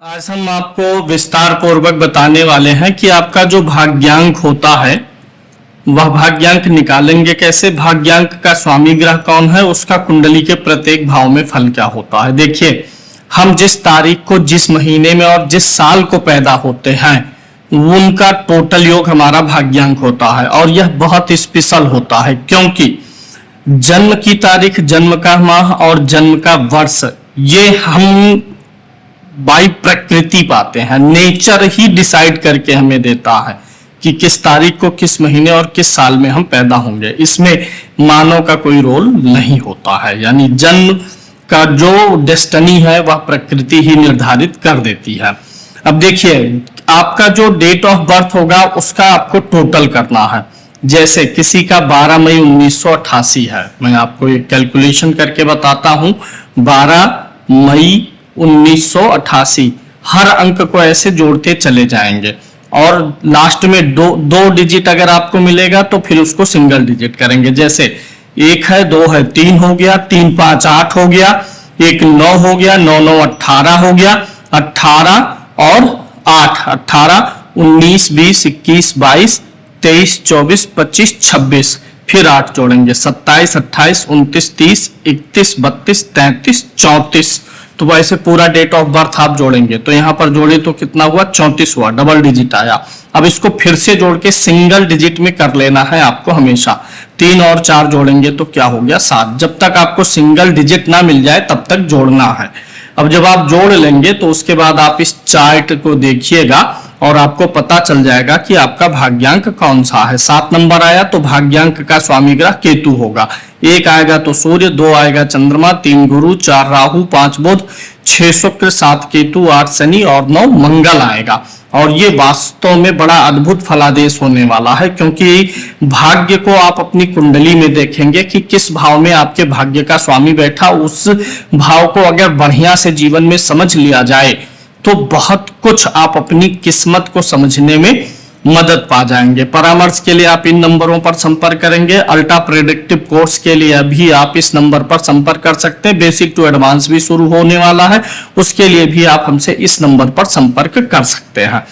आज हम आपको विस्तार पूर्वक बताने वाले हैं कि आपका जो भाग्यांक होता है वह भाग्यांक निकालेंगे कैसे, भाग्यांक का स्वामी ग्रह कौन है, उसका कुंडली के प्रत्येक भाव में फल क्या होता है। देखिए, हम जिस तारीख को, जिस महीने में और जिस साल को पैदा होते हैं उनका टोटल योग हमारा भाग्यांक होता है और यह बहुत स्पेशल होता है क्योंकि जन्म की तारीख, जन्म का माह और जन्म का वर्ष ये हम बाई प्रकृति पाते हैं। नेचर ही डिसाइड करके हमें देता है कि किस तारीख को, किस महीने और किस साल में हम पैदा होंगे। इसमें मानव का कोई रोल नहीं होता है, यानी जन्म का जो डेस्टिनी है वह प्रकृति ही निर्धारित कर देती है। अब देखिए, आपका जो डेट ऑफ बर्थ होगा उसका आपको टोटल करना है। जैसे किसी का 12 मई 1988 है, मैं आपको एक कैलकुलेशन करके बताता हूं। 12 मई 1988, हर अंक को ऐसे जोड़ते चले जाएंगे और लास्ट में दो डिजिट अगर आपको मिलेगा तो फिर उसको सिंगल डिजिट करेंगे। जैसे 1 है, 2 है, 3 हो गया, 3 5 8 हो गया, 1 9 हो गया, 9 9 18 हो गया, 18 और 8 18, 19 20 21 22 23 24 25 26, फिर 8 जोड़ेंगे, 27 28 29 30 31 32 33 34। तो वैसे पूरा डेट ऑफ बर्थ आप जोड़ेंगे तो यहां पर जोड़े तो कितना हुआ, 34 हुआ, डबल डिजिट आया। अब इसको फिर से जोड़ के सिंगल डिजिट में कर लेना है आपको हमेशा। 3 और 4 जोड़ेंगे तो क्या हो गया, 7। जब तक आपको सिंगल डिजिट ना मिल जाए तब तक जोड़ना है। अब जब आप जोड़ लेंगे तो उसके बाद आप इस चार्ट को देखिएगा और आपको पता चल जाएगा कि आपका भाग्यांक कौन सा है। 7 नंबर आया तो भाग्यांक का स्वामी ग्रह केतु होगा। 1 आएगा तो सूर्य, 2 आएगा चंद्रमा, 3 गुरु, 4 राहु, 5 बुध, 6 शुक्र, 7 केतु, 8 शनि और 9 मंगल आएगा। और ये वास्तव में बड़ा अद्भुत फलादेश होने वाला है क्योंकि भाग्य को आप अपनी कुंडली में देखेंगे कि किस भाव में आपके भाग्य का स्वामी बैठा। उस भाव को अगर बढ़िया से जीवन में समझ लिया जाए तो बहुत कुछ आप अपनी किस्मत को समझने में मदद पा जाएंगे। परामर्श के लिए आप इन नंबरों पर संपर्क करेंगे। अल्ट्रा प्रेडिक्टिव कोर्स के लिए अभी आप इस नंबर पर संपर्क कर सकते हैं। बेसिक टू एडवांस भी शुरू होने वाला है, उसके लिए भी आप हमसे इस नंबर पर संपर्क कर सकते हैं।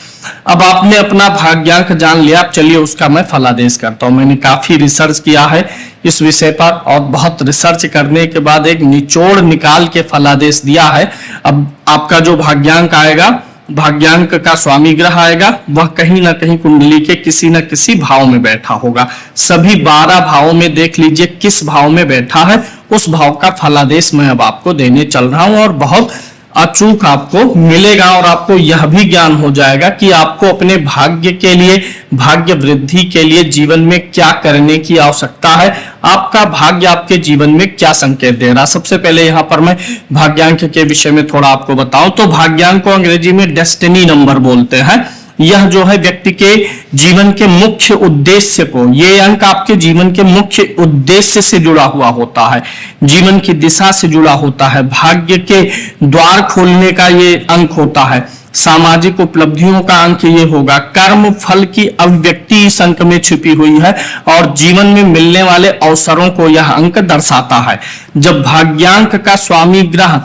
अब आपने अपना भाग्यांक जान लिया, अब चलिए उसका मैं फलादेश करता हूं। मैंने काफी रिसर्च किया है इस विषय पर और बहुत रिसर्च करने के बाद एक निचोड़ निकाल के फलादेश दिया है। अब आपका जो भाग्यांक आएगा, भाग्यांक का स्वामी ग्रह आएगा, वह कहीं ना कहीं कुंडली के किसी न किसी भाव में बैठा होगा। सभी 12 भावों में देख लीजिए किस भाव में बैठा है, उस भाव का फलादेश मैं अब आपको देने चल रहा हूं और बहुत अचूक आपको मिलेगा और आपको यह भी ज्ञान हो जाएगा कि आपको अपने भाग्य के लिए, भाग्य वृद्धि के लिए जीवन में क्या करने की आवश्यकता है, आपका भाग्य आपके जीवन में क्या संकेत दे रहा। सबसे पहले यहाँ पर मैं भाग्यांक के विषय में थोड़ा आपको बताऊं तो भाग्यांक को अंग्रेजी में डेस्टिनी नंबर बोलते हैं। यह जो है व्यक्ति के जीवन के मुख्य उद्देश्य को, ये अंक आपके जीवन के मुख्य उद्देश्य से जुड़ा हुआ होता है, जीवन की दिशा से जुड़ा होता है, भाग्य के द्वार खोलने का ये अंक होता है, सामाजिक उपलब्धियों का अंक ये होगा, कर्म फल की अभिव्यक्ति इस अंक में छिपी हुई है और जीवन में मिलने वाले अवसरों को यह अंक दर्शाता है। जब भाग्यांक का स्वामी ग्रह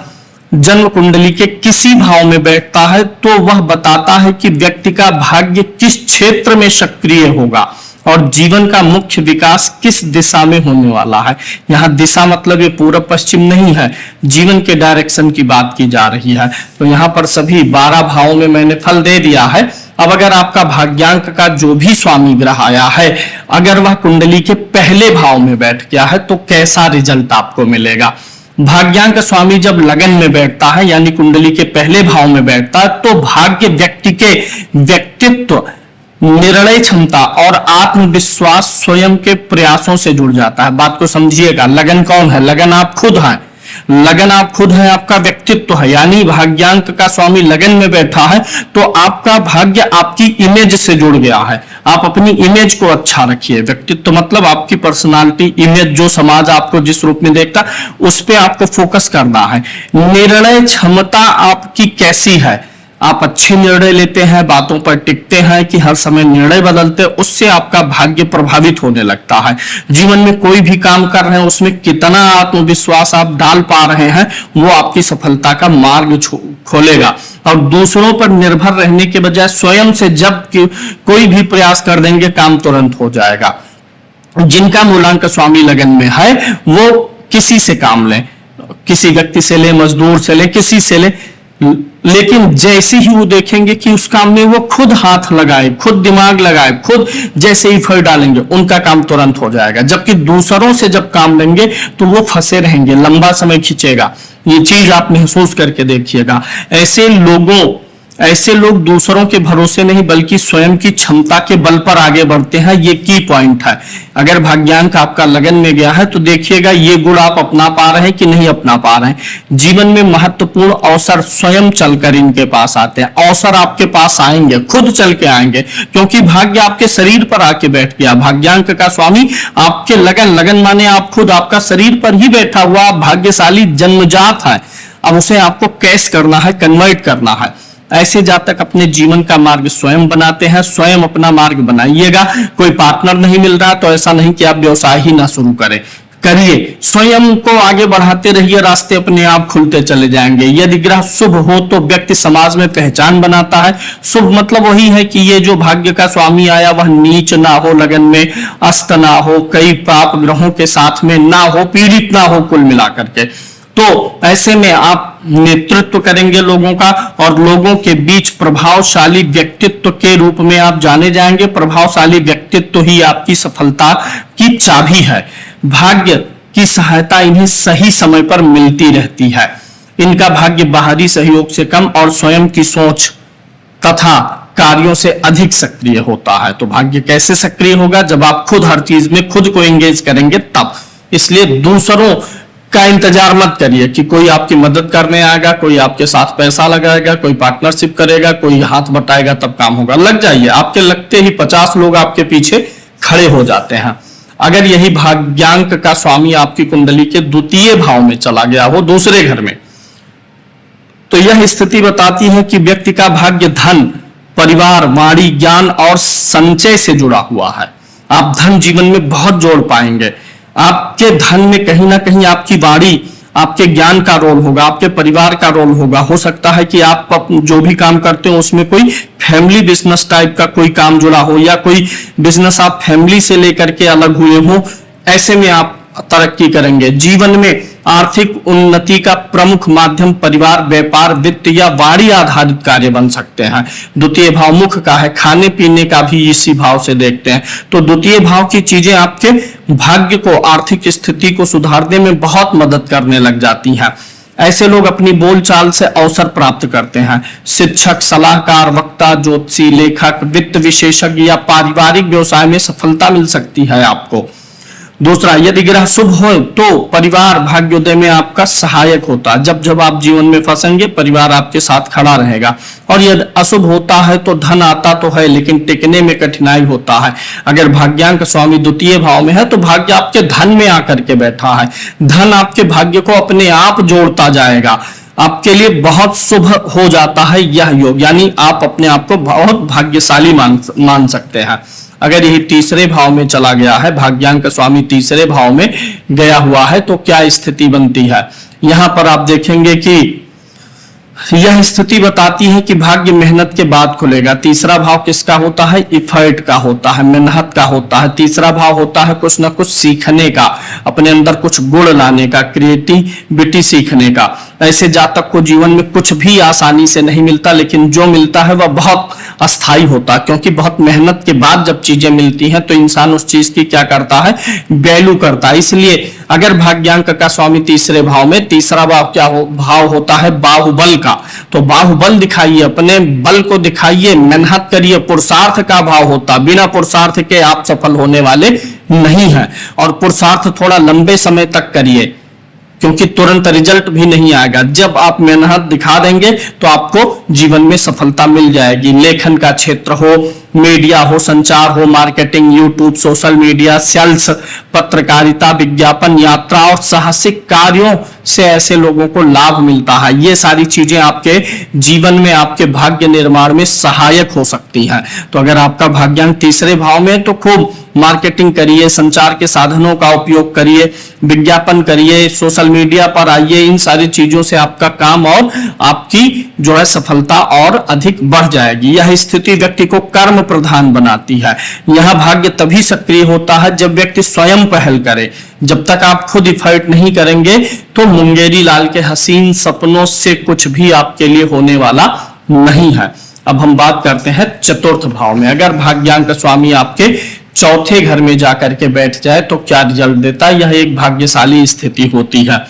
जन्म कुंडली के किसी भाव में बैठता है तो वह बताता है कि व्यक्ति का भाग्य किस क्षेत्र में सक्रिय होगा और जीवन का मुख्य विकास किस दिशा में होने वाला है। यहाँ दिशा मतलब ये पूर्व पश्चिम नहीं है, जीवन के डायरेक्शन की बात की जा रही है। तो यहाँ पर सभी 12 भावों में मैंने फल दे दिया है। अब अगर आपका भाग्यांक का जो भी स्वामी ग्रह आया है, अगर वह कुंडली के पहले भाव में बैठ गया है तो कैसा रिजल्ट आपको मिलेगा। भाग्यांक स्वामी जब लगन में बैठता है यानी कुंडली के पहले भाव में बैठता है तो भाग्य व्यक्ति के व्यक्तित्व, निर्णय क्षमता और आत्मविश्वास स्वयं के प्रयासों से जुड़ जाता है। बात को समझिएगा, लगन कौन है, लगन आप खुद हैं, लगन आप खुद है, आपका व्यक्तित्व है। यानी भाग्यांक का स्वामी लगन में बैठा है तो आपका भाग्य आपकी इमेज से जुड़ गया है। आप अपनी इमेज को अच्छा रखिए। व्यक्तित्व मतलब आपकी पर्सनालिटी, इमेज, जो समाज आपको जिस रूप में देखता उस पे आपको फोकस करना है। निर्णय क्षमता आपकी कैसी है, आप अच्छे निर्णय लेते हैं, बातों पर टिकते हैं कि हर समय निर्णय बदलते हैं, उससे आपका भाग्य प्रभावित होने लगता है। जीवन में कोई भी काम कर रहे हैं उसमें कितना आत्मविश्वास आप डाल पा रहे हैं वो आपकी सफलता का मार्ग खोलेगा। और दूसरों पर निर्भर रहने के बजाय स्वयं से जब कोई भी प्रयास कर देंगे काम तुरंत हो जाएगा। जिनका मूलांक स्वामी लगन में है वो किसी से काम लें, किसी व्यक्ति से ले, मजदूर से ले, किसी से ले, लेकिन जैसे ही वो देखेंगे कि उस काम में वो खुद हाथ लगाए, खुद दिमाग लगाए, खुद जैसे ही एफर्ट डालेंगे उनका काम तुरंत हो जाएगा। जबकि दूसरों से जब काम लेंगे तो वो फंसे रहेंगे, लंबा समय खींचेगा। ये चीज आप महसूस करके देखिएगा। ऐसे लोग दूसरों के भरोसे नहीं बल्कि स्वयं की क्षमता के बल पर आगे बढ़ते हैं। ये की पॉइंट है। अगर भाग्यांक आपका लगन में गया है तो देखिएगा ये गुण आप अपना पा रहे हैं कि नहीं अपना पा रहे हैं। जीवन में महत्वपूर्ण अवसर स्वयं चलकर इनके पास आते हैं। अवसर आपके पास आएंगे, खुद चल के आएंगे, क्योंकि भाग्य आपके शरीर पर आके बैठ गया। भाग्यांक का स्वामी आपके लगन माने आप खुद, आपका शरीर पर ही बैठा हुआ। आप भाग्यशाली जन्मजात है। अब उसे आपको कैश करना है, कन्वर्ट करना है। ऐसे जातक अपने जीवन का मार्ग स्वयं बनाते हैं। स्वयं अपना मार्ग बनाइएगा। कोई पार्टनर नहीं मिल रहा तो ऐसा नहीं कि आप व्यवसाय ही ना शुरू करें, करिए। स्वयं को आगे बढ़ाते रहिए, रास्ते अपने आप खुलते चले जाएंगे। यदि ग्रह शुभ हो तो व्यक्ति समाज में पहचान बनाता है। शुभ मतलब वही है कि ये जो भाग्य का स्वामी आया वह नीच ना हो, लगन में अस्त ना हो, कई पाप ग्रहों के साथ में ना हो, पीड़ित ना हो, कुल मिलाकर के। तो ऐसे में आप नेतृत्व करेंगे लोगों का और लोगों के बीच प्रभावशाली व्यक्तित्व के रूप में आप जाने जाएंगे। प्रभावशाली व्यक्तित्व ही आपकी सफलता की चाबी है। भाग्य की सहायता इन्हें सही समय पर मिलती रहती है। इनका भाग्य बाहरी सहयोग से कम और स्वयं की सोच तथा कार्यों से अधिक सक्रिय होता है। तो भाग्य कैसे सक्रिय होगा? जब आप खुद हर चीज में खुद को एंगेज करेंगे तब। इसलिए दूसरों का इंतजार मत करिए कि कोई आपकी मदद करने आएगा, कोई आपके साथ पैसा लगाएगा, कोई पार्टनरशिप करेगा, कोई हाथ बटाएगा तब काम होगा। लग जाइए, आपके लगते ही 50 लोग आपके पीछे खड़े हो जाते हैं। अगर यही भाग्यांक का स्वामी आपकी कुंडली के द्वितीय भाव में चला गया हो, दूसरे घर में, तो यह स्थिति बताती है कि व्यक्ति का भाग्य धन, परिवार, वाणी, ज्ञान और संचय से जुड़ा हुआ है। आप धन जीवन में बहुत जोड़ पाएंगे। आपके धन में कहीं ना कहीं आपकी वाणी, आपके ज्ञान का रोल होगा, आपके परिवार का रोल होगा। हो सकता है कि आप जो भी काम करते हो उसमें कोई फैमिली बिजनेस टाइप का कोई काम जुड़ा हो, या कोई बिजनेस आप फैमिली से लेकर के अलग हुए हो। ऐसे में आप तरक्की करेंगे। जीवन में आर्थिक उन्नति का प्रमुख माध्यम परिवार, व्यापार, वित्त या वाणी आधारित कार्य बन सकते हैं। द्वितीय भाव मुख का है, खाने पीने का भी इसी भाव से देखते हैं। तो द्वितीय भाव की चीजें आपके भाग्य को, आर्थिक स्थिति को सुधारने में बहुत मदद करने लग जाती हैं। ऐसे लोग अपनी बोलचाल से अवसर प्राप्त करते हैं। शिक्षक, सलाहकार, वक्ता, ज्योतिषी, लेखक, वित्त विशेषज्ञ या पारिवारिक व्यवसाय में सफलता मिल सकती है आपको। दूसरा, यदि ग्रह शुभ हो तो परिवार भाग्योदय में आपका सहायक होता है। जब जब आप जीवन में फंसेंगे परिवार आपके साथ खड़ा रहेगा। और यदि अशुभ होता है तो धन आता तो है लेकिन टिकने में कठिनाई होता है। अगर भाग्यांक स्वामी द्वितीय भाव में है तो भाग्य आपके धन में आकर के बैठा है। धन आपके भाग्य को अपने आप जोड़ता जाएगा। आपके लिए बहुत शुभ हो जाता है यह योग, यानी आप अपने आप को बहुत भाग्यशाली मान सकते हैं। अगर यही तीसरे भाव में चला गया है, भाग्यांक स्वामी तीसरे भाव में गया हुआ है, तो क्या स्थिति बनती है? यहां पर आप देखेंगे कि यह स्थिति बताती है कि भाग्य मेहनत के बाद खुलेगा। तीसरा भाव किसका होता है? इफर्ट का होता है, मेहनत का होता है। तीसरा भाव होता है कुछ ना कुछ सीखने का, अपने अंदर कुछ गुण लाने का, क्रिएटिविटी सीखने का। ऐसे जातक को जीवन में कुछ भी आसानी से नहीं मिलता, लेकिन जो मिलता है वह बहुत अस्थायी होता है, क्योंकि बहुत मेहनत के बाद जब चीजें मिलती हैं तो इंसान उस चीज की क्या करता है? वैल्यू करता है। इसलिए अगर भाग्यांक का स्वामी तीसरे भाव में, तीसरा भाव क्या भाव होता है? बाहुबल का। तो बाहुबल दिखाइए, अपने बल को दिखाइए, मेहनत करिए। पुरुषार्थ का भाव होता, बिना पुरुषार्थ के आप सफल होने वाले नहीं है। और पुरुषार्थ थोड़ा लंबे समय तक करिए, क्योंकि तुरंत रिजल्ट भी नहीं आएगा। जब आप मेहनत दिखा देंगे तो आपको जीवन में सफलता मिल जाएगी। लेखन का क्षेत्र हो, मीडिया हो, संचार हो, marketing, YouTube, social media, sales, पत्रकारिता, विज्ञापन, यात्रा और साहसिक कार्यों से ऐसे लोगों को लाभ मिलता है। ये सारी चीजें आपके जीवन में आपके भाग्य निर्माण में सहायक हो सकती हैं। तो अगर आपका भाग्यांक तीसरे भाव में है तो खूब मार्केटिंग करिए, संचार के साधनों का उपयोग करिए, विज्ञापन करिए, सोशल मीडिया पर आइए। इन सारी चीजों से आपका काम और आपकी जो है सफलता और अधिक बढ़ जाएगी। यह स्थिति व्यक्ति को कर्म प्रधान बनाती है। यह भाग्य तभी सक्रिय होता है जब व्यक्ति स्वयं पहल करे। जब तक आप खुद इफर्ट नहीं करेंगे तो मुंगेरी लाल के हसीन सपनों से कुछ भी आपके लिए होने वाला नहीं है। अब हम बात करते हैं चतुर्थ भाव में। अगर भाग्यांक स्वामी आपके चौथे घर में जाकर के बैठ जाए तो क्या रिजल्ट देता है? यह एक भाग्यशाली स्थिति होती है।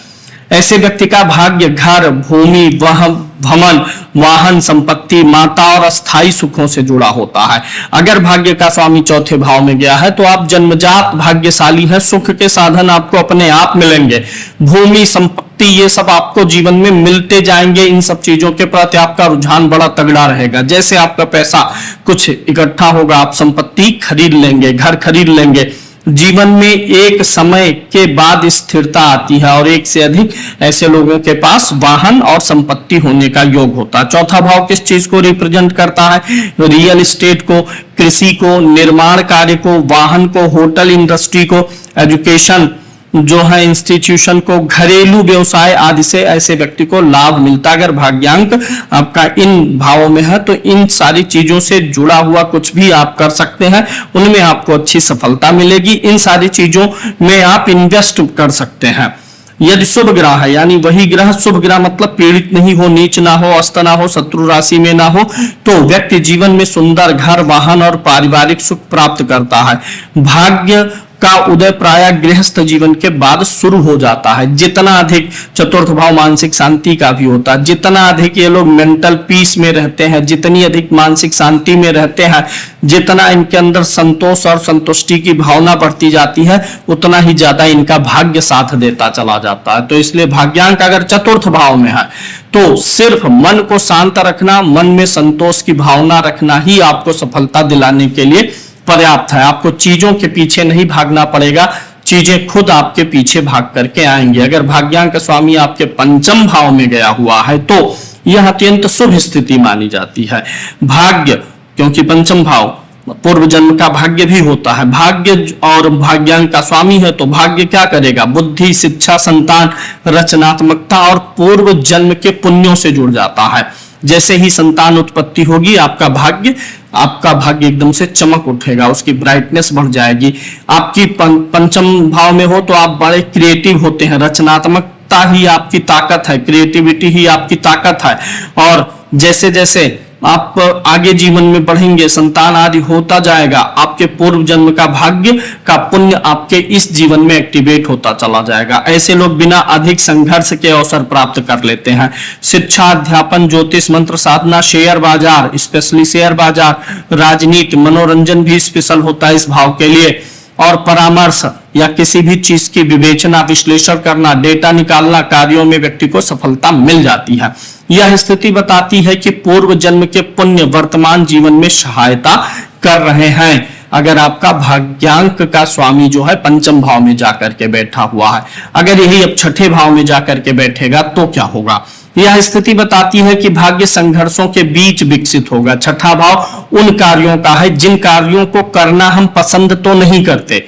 ऐसे व्यक्ति का भाग्य घर, भूमि, भवन, वाहन, संपत्ति, माता और अस्थायी सुखों से जुड़ा होता है। अगर भाग्य का स्वामी चौथे भाव में गया है तो आप जन्मजात भाग्यशाली हैं। सुख के साधन आपको अपने आप मिलेंगे। भूमि, संपत्ति, ये सब आपको जीवन में मिलते जाएंगे। इन सब चीजों के प्रति आपका रुझान बड़ा तगड़ा रहेगा। जैसे आपका पैसा कुछ इकट्ठा होगा, आप संपत्ति खरीद लेंगे, घर खरीद लेंगे। जीवन में एक समय के बाद स्थिरता आती है और एक से अधिक ऐसे लोगों के पास वाहन और संपत्ति होने का योग होता है। चौथा भाव किस चीज को रिप्रेजेंट करता है? रियल एस्टेट को, कृषि को, निर्माण कार्य को, वाहन को, होटल इंडस्ट्री को, एजुकेशन जो है इंस्टीट्यूशन को, घरेलू व्यवसाय आदि से ऐसे व्यक्ति को लाभ मिलता है। अगर भाग्यांक आपका इन भावों में है तो इन सारी चीजों से जुड़ा हुआ कुछ भी आप कर सकते हैं, उनमें आपको अच्छी सफलता मिलेगी। इन सारी चीजों में आप इन्वेस्ट कर सकते हैं। यदि शुभ ग्रह है, यानी वही ग्रह, शुभ ग्रह मतलब पीड़ित नहीं हो, नीच ना हो, अस्त ना हो, शत्रु राशि में ना हो, तो व्यक्ति जीवन में सुंदर घर, वाहन और पारिवारिक सुख प्राप्त करता है। भाग्य का उदय प्राय गृहस्थ जीवन के बाद शुरू हो जाता है। जितना अधिक चतुर्थ भाव मानसिक शांति का भी होता है, जितना अधिक ये लोग मेंटल पीस में रहते हैं, जितनी अधिक मानसिक शांति में रहते हैं, जितना इनके अंदर संतोष और संतुष्टि की भावना बढ़ती जाती है, उतना ही ज्यादा इनका भाग्य साथ देता चला जाता है। तो इसलिए भाग्यांक अगर चतुर्थ भाव में है तो सिर्फ मन को शांत रखना, मन में संतोष की भावना रखना ही आपको सफलता दिलाने के लिए पर्याप्त है। आपको चीजों के पीछे नहीं भागना पड़ेगा, चीजें खुद आपके पीछे भाग करके आएंगे। अगर भाग्यांक स्वामी आपके पंचम भाव में गया हुआ है तो यह अत्यंत शुभ स्थिति मानी जाती है। भाग्य, क्योंकि पंचम भाव पूर्व जन्म का भाग्य भी होता है। भाग्य और भाग्यांक का स्वामी है तो भाग्य क्या करेगा? बुद्धि, शिक्षा, संतान, रचनात्मकता और पूर्व जन्म के पुण्यों से जुड़ जाता है। जैसे ही संतान उत्पत्ति होगी आपका भाग्य एकदम से चमक उठेगा, उसकी ब्राइटनेस बढ़ जाएगी। आपकी पंचम भाव में हो तो आप बड़े क्रिएटिव होते हैं, रचनात्मकता ही आपकी ताकत है, क्रिएटिविटी ही आपकी ताकत है। और जैसे जैसे आप आगे जीवन में बढ़ेंगे, संतान आदि होता जाएगा, आपके पूर्व जन्म का भाग्य का पुण्य आपके इस जीवन में एक्टिवेट होता चला जाएगा। ऐसे लोग बिना अधिक संघर्ष के अवसर प्राप्त कर लेते हैं। शिक्षा, अध्यापन, ज्योतिष, मंत्र साधना, शेयर बाजार, स्पेशली शेयर बाजार, राजनीति, मनोरंजन भी स्पेशल होता है इस भाव के लिए। और परामर्श या किसी भी चीज की विवेचना, विश्लेषण करना, डेटा निकालना, कार्यों में व्यक्ति को सफलता मिल जाती है। यह स्थिति बताती है कि पूर्व जन्म के पुण्य वर्तमान जीवन में सहायता कर रहे हैं। अगर आपका भाग्यांक का स्वामी जो है पंचम भाव में जाकर के बैठा हुआ है, अगर यही अब छठे भाव में जाकर के बैठेगा तो क्या होगा? यह स्थिति बताती है कि भाग्य संघर्षों के बीच विकसित होगा। छठा भाव उन कार्यों का है जिन कार्यों को करना हम पसंद तो नहीं करते,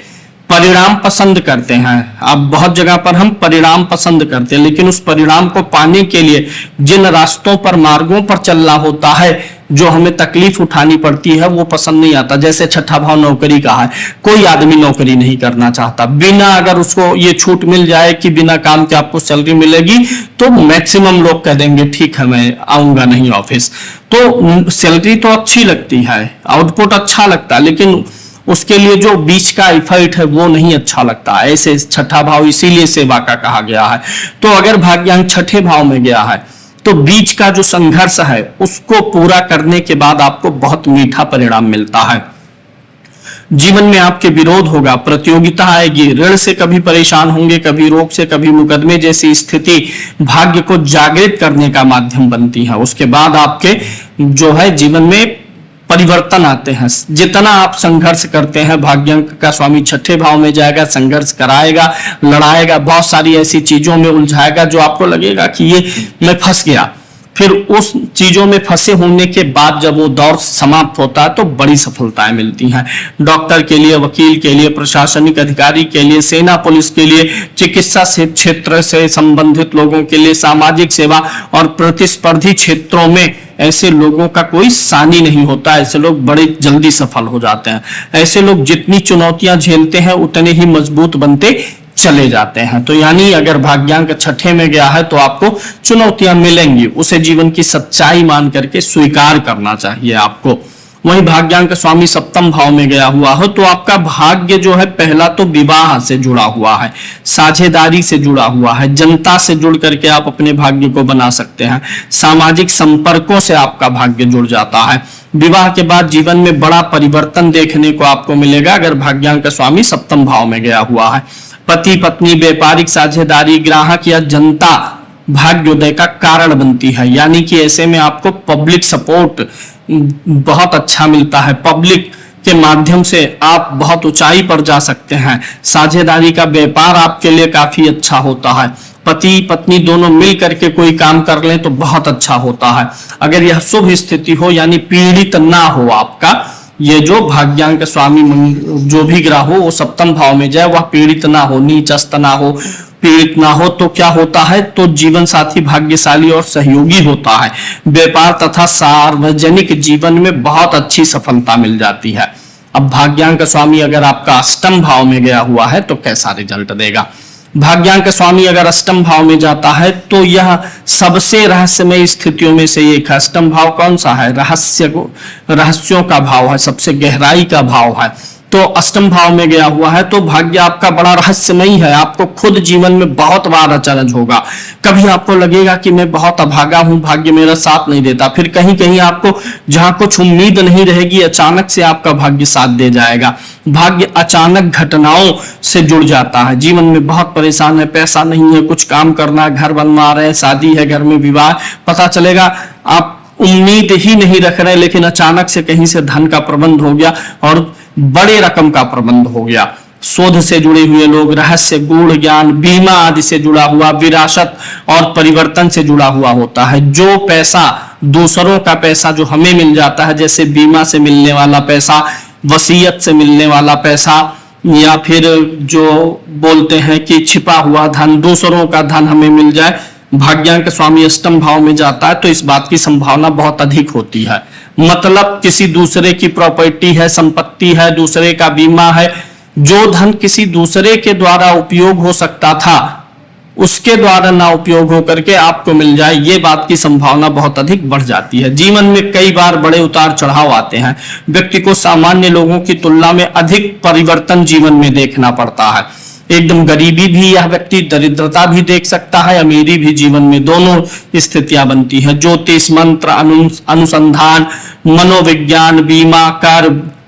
परिणाम पसंद करते हैं। अब बहुत जगह पर हम परिणाम पसंद करते हैं, लेकिन उस परिणाम को पाने के लिए जिन रास्तों पर, मार्गों पर चलना होता है, जो हमें तकलीफ उठानी पड़ती है, वो पसंद नहीं आता। जैसे छठा भाव नौकरी का है, कोई आदमी नौकरी नहीं करना चाहता। बिना अगर उसको ये छूट मिल जाए कि बिना काम के आपको सैलरी मिलेगी तो मैक्सिमम लोग कह देंगे ठीक है मैं आऊंगा नहीं ऑफिस। तो सैलरी तो अच्छी लगती है, आउटपुट अच्छा लगता है, लेकिन उसके लिए जो बीच का इफर्ट है वो नहीं अच्छा लगता। ऐसे छठा भाव इसीलिए सेवा का कहा गया है। तो अगर भाग्यांक छठे भाव में गया है तो बीच का जो संघर्ष है उसको पूरा करने के बाद आपको बहुत मीठा परिणाम मिलता है। जीवन में आपके विरोध होगा, प्रतियोगिता आएगी, ऋण से कभी परेशान होंगे, कभी रोग से, कभी मुकदमे जैसी स्थिति भाग्य को जागृत करने का माध्यम बनती है। उसके बाद आपके जो है जीवन में परिवर्तन आते हैं। जितना आप संघर्ष करते हैं, भाग्यांक का स्वामी छठे भाव में जाएगा, संघर्ष कराएगा, लड़ाएगा, बहुत सारी ऐसी चीजों में उलझाएगा जो आपको लगेगा कि ये मैं फंस गया। फिर उस चीजों में फंसे होने के बाद जब वो दौर समाप्त होता है तो बड़ी सफलताएं मिलती हैं। डॉक्टर के लिए, वकील के लिए, प्रशासनिक अधिकारी के लिए, सेना पुलिस के लिए, चिकित्सा से क्षेत्र से संबंधित लोगों के लिए, सामाजिक सेवा और प्रतिस्पर्धी क्षेत्रों में ऐसे लोगों का कोई सानी नहीं होता। ऐसे लोग बड़े जल्दी सफल हो जाते हैं। ऐसे लोग जितनी चुनौतियां झेलते हैं उतने ही मजबूत बनते चले जाते हैं। तो यानी अगर भाग्यांक छठे में गया है तो आपको चुनौतियां मिलेंगी, उसे जीवन की सच्चाई मान करके स्वीकार करना चाहिए आपको। वहीं भाग्यांक स्वामी सप्तम भाव में गया हुआ हो तो आपका भाग्य जो है, पहला तो विवाह से जुड़ा हुआ है, साझेदारी से जुड़ा हुआ है, जनता से जुड़ करके आप अपने भाग्य को बना सकते हैं, सामाजिक संपर्कों से आपका भाग्य जुड़ जाता है। विवाह के बाद जीवन में बड़ा परिवर्तन देखने को आपको मिलेगा अगर भाग्यांक स्वामी सप्तम भाव में गया हुआ है। पति पत्नी, व्यापारिक साझेदारी, ग्राहक या जनता भाग्योदय का कारण बनती है। यानी कि ऐसे में आपको पब्लिक सपोर्ट बहुत अच्छा मिलता है, पब्लिक के माध्यम से आप बहुत ऊंचाई पर जा सकते हैं। साझेदारी का व्यापार आपके लिए काफी अच्छा होता है। पति पत्नी दोनों मिल करके कोई काम कर लें तो बहुत अच्छा होता है। अगर यह शुभ स्थिति हो, यानी पीड़ित ना हो आपका, ये जो भाग्यांक स्वामी जो भी ग्रह हो वो सप्तम भाव में जाए, वह पीड़ित ना हो, नीचस्त ना हो, पीड़ित ना हो, तो क्या होता है, तो जीवन साथी भाग्यशाली और सहयोगी होता है। व्यापार तथा सार्वजनिक जीवन में बहुत अच्छी सफलता मिल जाती है। अब भाग्यांक स्वामी अगर आपका अष्टम भाव में गया हुआ है तो कैसा रिजल्ट देगा? भाग्यांक स्वामी अगर अष्टम भाव में जाता है तो यह सबसे रहस्यमय स्थितियों में से एक है। अष्टम भाव कौन सा है? रहस्यों का भाव है, सबसे गहराई का भाव है। तो अष्टम भाव में गया हुआ है तो भाग्य आपका बड़ा रहस्यमयी है। आपको खुद जीवन में बहुत बार अचरज होगा। कभी आपको लगेगा कि मैं बहुत अभागा हूं, भाग्य मेरा साथ नहीं देता। फिर कहीं कहीं आपको जहां कुछ उम्मीद नहीं रहेगी, अचानक से आपका भाग्य साथ दे जाएगा। भाग्य अचानक घटनाओं से जुड़ जाता है। जीवन में बहुत परेशान है, पैसा नहीं है, कुछ काम करना, घर बनवा रहे हैं, शादी है, घर में विवाह, पता चलेगा आप उम्मीद ही नहीं रख रहे, लेकिन अचानक से कहीं से धन का प्रबंध हो गया और बड़े रकम का प्रबंध हो गया। शोध से जुड़े हुए लोग, रहस्य, गूढ़ ज्ञान, बीमा आदि से जुड़ा हुआ, विरासत और परिवर्तन से जुड़ा हुआ होता है। जो पैसा दूसरों का पैसा जो हमें मिल जाता है, जैसे बीमा से मिलने वाला पैसा, वसीयत से मिलने वाला पैसा, या फिर जो बोलते हैं कि छिपा हुआ धन, दूसरों का धन हमें मिल जाए, भाग्यांक स्वामी अष्टम भाव में जाता है तो इस बात की संभावना बहुत अधिक होती है। मतलब किसी दूसरे की प्रॉपर्टी है, संपत्ति है, दूसरे का बीमा है, जो धन किसी दूसरे के द्वारा उपयोग हो सकता था उसके द्वारा ना उपयोग हो करके आपको मिल जाए, ये बात की संभावना बहुत अधिक बढ़ जाती है। जीवन में कई बार बड़े उतार चढ़ाव आते हैं। व्यक्ति को सामान्य लोगों की तुलना में अधिक परिवर्तन जीवन में देखना पड़ता है। एकदम गरीबी भी यह व्यक्ति दरिद्रता भी देख सकता है, अमीरी भी जीवन में दोनों स्थितियां बनती है। ज्योतिष, मंत्र, अनुसंधान, मनोविज्ञान, बीमा,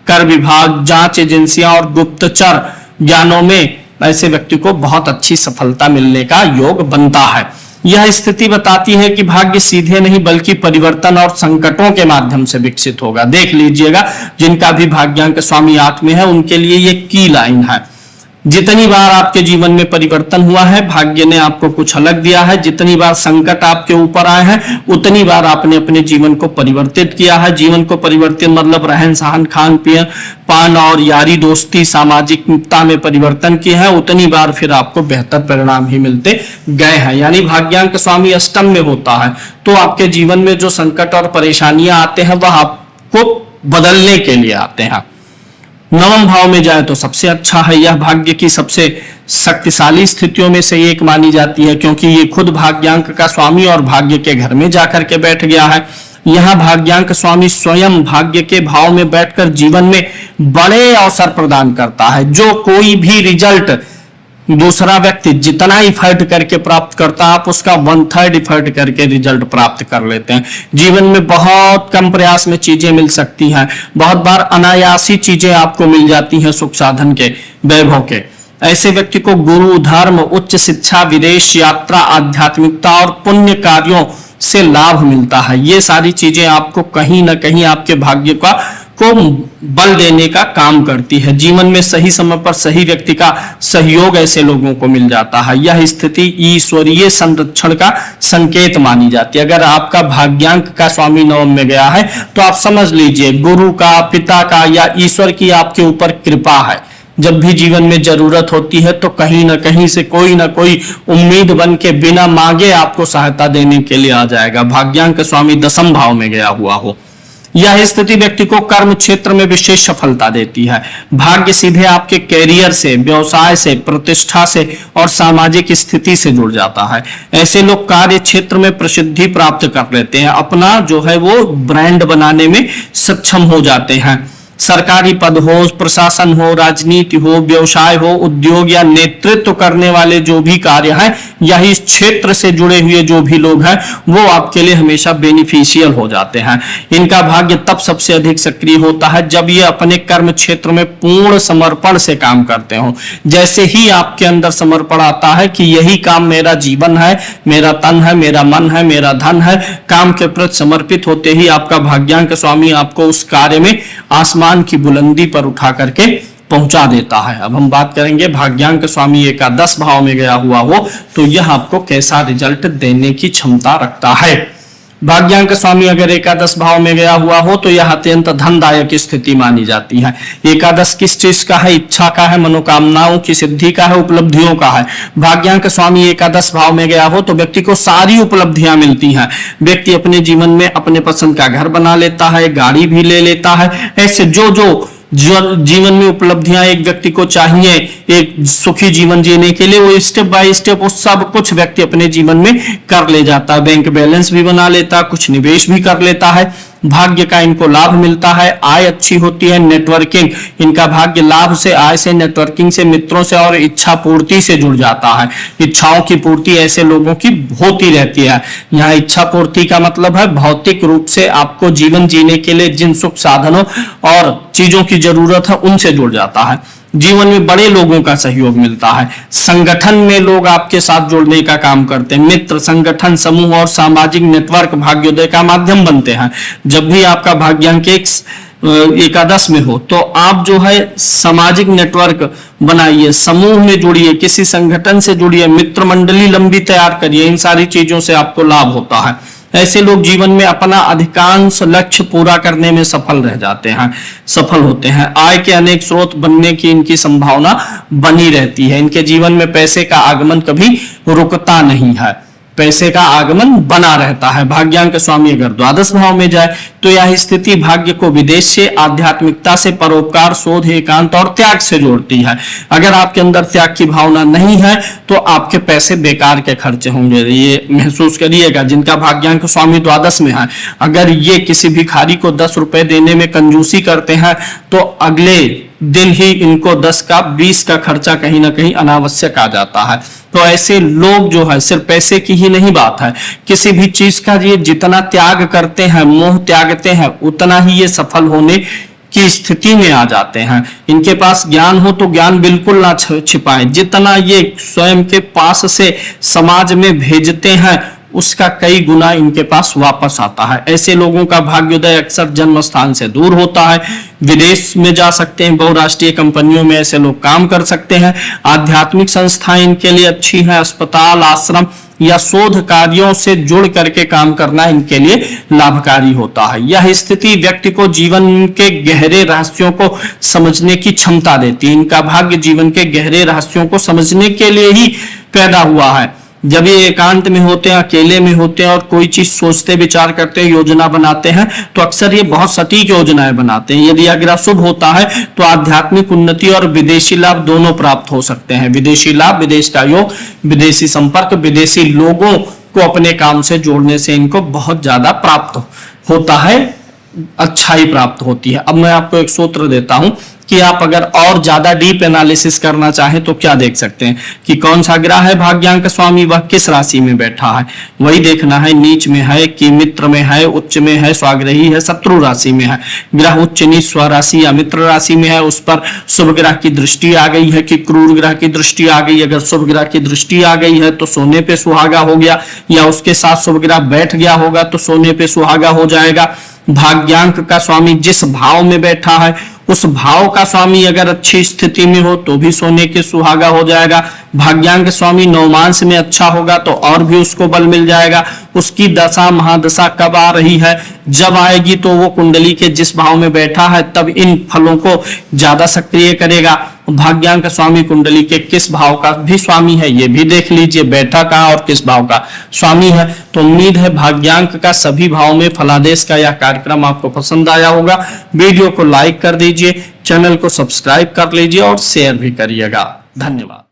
कर विभाग, जांच एजेंसियां और गुप्तचर ज्ञानों में ऐसे व्यक्ति को बहुत अच्छी सफलता मिलने का योग बनता है। यह स्थिति बताती है कि भाग्य सीधे नहीं बल्कि परिवर्तन और संकटों के माध्यम से विकसित होगा। देख लीजिएगा, जिनका भी भाग्यांक स्वामी 8 में है उनके लिए ये की लाइन है। जितनी बार आपके जीवन में परिवर्तन हुआ है, भाग्य ने आपको कुछ अलग दिया है। जितनी बार संकट आपके ऊपर आए हैं, उतनी बार आपने अपने जीवन को परिवर्तित किया है। जीवन को परिवर्तित मतलब रहन सहन, खान पान और यारी दोस्ती, सामाजिकता में परिवर्तन किए हैं, उतनी बार फिर आपको बेहतर परिणाम ही मिलते गए हैं। यानी भाग्यांक स्वामी अष्टम में होता है तो आपके जीवन में जो संकट और परेशानियां आते हैं वह आपको बदलने के लिए आते हैं। नवम भाव में जाए तो सबसे अच्छा है। यह भाग्य की सबसे शक्तिशाली स्थितियों में से एक मानी जाती है, क्योंकि ये खुद भाग्यांक का स्वामी और भाग्य के घर में जाकर के बैठ गया है। यह भाग्यांक स्वामी स्वयं भाग्य के भाव में बैठकर जीवन में बड़े अवसर प्रदान करता है। जो कोई भी रिजल्ट दूसरा व्यक्ति जितना इफर्ट करके प्राप्त करता है, आप उसका 1/3 इफर्ट करके रिजल्ट प्राप्त कर लेते हैं। जीवन में बहुत कम प्रयास में चीजें मिल सकती हैं। बहुत बार अनायासी चीजें आपको मिल जाती हैं सुख साधन के, वैभव के। ऐसे व्यक्ति को गुरु, धर्म, उच्च शिक्षा, विदेश यात्रा, आध्यात्मिकता और पुण्य कार्यों से लाभ मिलता है। ये सारी चीजें आपको कहीं ना कहीं आपके भाग्य का को बल देने का काम करती है। जीवन में सही समय पर सही व्यक्ति का सहयोग ऐसे लोगों को मिल जाता है। यह स्थिति ईश्वरीय संरक्षण का संकेत मानी जाती है। अगर आपका भाग्यांक का स्वामी नवम में गया है तो आप समझ लीजिए गुरु का, पिता का या ईश्वर की आपके ऊपर कृपा है। जब भी जीवन में जरूरत होती है तो कहीं ना कहीं से कोई ना कोई उम्मीद बन के बिना मांगे आपको सहायता देने के लिए आ जाएगा। भाग्यांक स्वामी दसम भाव में गया हुआ हो, यह स्थिति व्यक्ति को कर्म क्षेत्र में विशेष सफलता देती है। भाग्य सीधे आपके कैरियर से, व्यवसाय से, प्रतिष्ठा से और सामाजिक स्थिति से जुड़ जाता है। ऐसे लोग कार्य क्षेत्र में प्रसिद्धि प्राप्त कर लेते हैं, अपना जो है वो ब्रांड बनाने में सक्षम हो जाते हैं। सरकारी पद हो, प्रशासन हो, राजनीति हो, व्यवसाय हो, उद्योग या नेतृत्व करने वाले जो भी कार्य हैं या इस क्षेत्र से जुड़े हुए जो भी लोग हैं वो आपके लिए हमेशा बेनिफिशियल हो जाते हैं। इनका भाग्य तब सबसे अधिक सक्रिय होता है जब ये अपने कर्म क्षेत्र में पूर्ण समर्पण से काम करते हो। जैसे ही आपके अंदर समर्पण आता है कि यही काम मेरा जीवन है, मेरा तन है, मेरा मन है, मेरा धन है, काम के प्रति समर्पित होते ही आपका भाग्यांक स्वामी आपको उस कार्य में आसमान की बुलंदी पर उठा करके पहुंचा देता है। अब हम बात करेंगे भाग्यांक स्वामी एकादश भाव में गया हुआ हो तो यह आपको कैसा रिजल्ट देने की क्षमता रखता है। भाग्यांक स्वामी अगर एकादश भाव में गया हुआ हो तो यह अत्यंत धनदायक स्थिति मानी जाती है। एकादश किस चीज का है? इच्छा का है, मनोकामनाओं की सिद्धि का है, उपलब्धियों का है। भाग्यांक स्वामी एकादश भाव में गया हो तो व्यक्ति को सारी उपलब्धियां मिलती हैं। व्यक्ति अपने जीवन में अपने पसंद का घर बना लेता है, गाड़ी भी ले लेता है। ऐसे जो जीवन में उपलब्धियां एक व्यक्ति को चाहिए एक सुखी जीवन जीने के लिए, वो स्टेप बाय स्टेप वो सब कुछ व्यक्ति अपने जीवन में कर ले जाता है। बैंक बैलेंस भी बना लेता है, कुछ निवेश भी कर लेता है। भाग्य का इनको लाभ मिलता है, आय अच्छी होती है, नेटवर्किंग, इनका भाग्य लाभ से, आय से, नेटवर्किंग से, मित्रों से और इच्छा पूर्ति से जुड़ जाता है। इच्छाओं की पूर्ति ऐसे लोगों की होती रहती है। यहाँ इच्छा पूर्ति का मतलब है भौतिक रूप से आपको जीवन जीने के लिए जिन सुख साधनों और चीजों की जरूरत है उनसे जुड़ जाता है। जीवन में बड़े लोगों का सहयोग मिलता है। संगठन में लोग आपके साथ जुड़ने का काम करते हैं। मित्र, संगठन, समूह और सामाजिक नेटवर्क भाग्योदय का माध्यम बनते हैं। जब भी आपका भाग्यांक एकादश में हो तो आप जो है सामाजिक नेटवर्क बनाइए, समूह में जुड़िए, किसी संगठन से जुड़िए, मित्र मंडली लंबी तैयार करिए। इन सारी चीजों से आपको लाभ होता है। ऐसे लोग जीवन में अपना अधिकांश लक्ष्य पूरा करने में सफल होते हैं। आय के अनेक स्रोत बनने की इनकी संभावना बनी रहती है। इनके जीवन में पैसे का आगमन कभी रुकता नहीं है, पैसे का आगमन बना रहता है। भाग्यांक स्वामी अगर द्वादश भाव में जाए तो यह स्थिति भाग्य को विदेश से, आध्यात्मिकता से, परोपकार, शोध, एकांत और त्याग से जोड़ती है। अगर आपके अंदर त्याग की भावना नहीं है तो आपके पैसे बेकार के खर्चे होंगे, ये महसूस करिएगा। जिनका भाग्यांक स्वामी द्वादश में है, अगर ये किसी भिखारी को 10 रुपए देने में कंजूसी करते हैं तो अगले दिन ही इनको 10 का 20 का खर्चा कहीं ना कहीं अनावश्यक आ जाता है। तो ऐसे लोग जो है सिर्फ पैसे की ही नहीं बात है, किसी भी चीज का ये जितना त्याग करते हैं, मोह त्यागते हैं, उतना ही ये सफल होने की स्थिति में आ जाते हैं। इनके पास ज्ञान हो तो ज्ञान बिल्कुल ना छिपाएं। जितना ये स्वयं के पास से समाज में भेजते हैं उसका कई गुना इनके पास वापस आता है। ऐसे लोगों का भाग्योदय अक्सर जन्म स्थान से दूर होता है। विदेश में जा सकते हैं, बहुराष्ट्रीय कंपनियों में ऐसे लोग काम कर सकते हैं। आध्यात्मिक संस्थाएं इनके लिए अच्छी हैं। अस्पताल, आश्रम या शोध कार्यों से जुड़ करके काम करना इनके लिए लाभकारी होता है। यह स्थिति व्यक्ति को जीवन के गहरे रहस्यों को समझने की क्षमता देती है। इनका भाग्य जीवन के गहरे रहस्यों को समझने के लिए ही पैदा हुआ है। जब ये एकांत में होते हैं, अकेले में होते हैं और कोई चीज सोचते विचार करते हैं, योजना बनाते हैं तो अक्सर ये बहुत सटीक योजनाएं बनाते हैं। यदि अग्रह शुभ होता है तो आध्यात्मिक उन्नति और विदेशी लाभ दोनों प्राप्त हो सकते हैं। विदेशी लाभ, विदेश का योग, विदेशी संपर्क, विदेशी लोगों को अपने काम से जोड़ने से इनको बहुत ज्यादा प्राप्त होता है, अच्छाई प्राप्त होती है। अब मैं आपको एक सूत्र देता हूं कि आप अगर और ज्यादा डीप एनालिसिस करना चाहें तो क्या देख सकते हैं कि कौन सा ग्रह है भाग्यांक स्वामी, वह किस राशि में बैठा है, वही देखना है। नीच में है कि मित्र में है, उच्च में है, स्वाग्रही है, शत्रु राशि में है। ग्रह उच्च, नीच, स्वराशि या मित्र राशि में है, उस पर शुभ ग्रह की दृष्टि आ गई है कि क्रूर ग्रह की दृष्टि आ गई। अगर शुभ ग्रह की दृष्टि आ गई है तो सोने पे सुहागा हो गया, या उसके साथ शुभ ग्रह बैठ गया होगा तो सोने पे सुहागा हो जाएगा। भाग्यांक का स्वामी जिस भाव में बैठा है उस भाव का स्वामी अगर अच्छी स्थिति में हो तो भी सोने के सुहागा हो जाएगा। भाग्यांक स्वामी नवमांश में अच्छा होगा तो और भी उसको बल मिल जाएगा। उसकी दशा महादशा कब आ रही है, जब आएगी तो वो कुंडली के जिस भाव में बैठा है तब इन फलों को ज्यादा सक्रिय करेगा। भाग्यांक स्वामी कुंडली के किस भाव का भी स्वामी है ये भी देख लीजिए, बैठा कहाँ और किस भाव का स्वामी है। तो उम्मीद है भाग्यांक का सभी भाव में फलादेश का यह कार्यक्रम आपको पसंद आया होगा। वीडियो को लाइक कर दीजिए, चैनल को सब्सक्राइब कर लीजिए और शेयर भी करिएगा। धन्यवाद।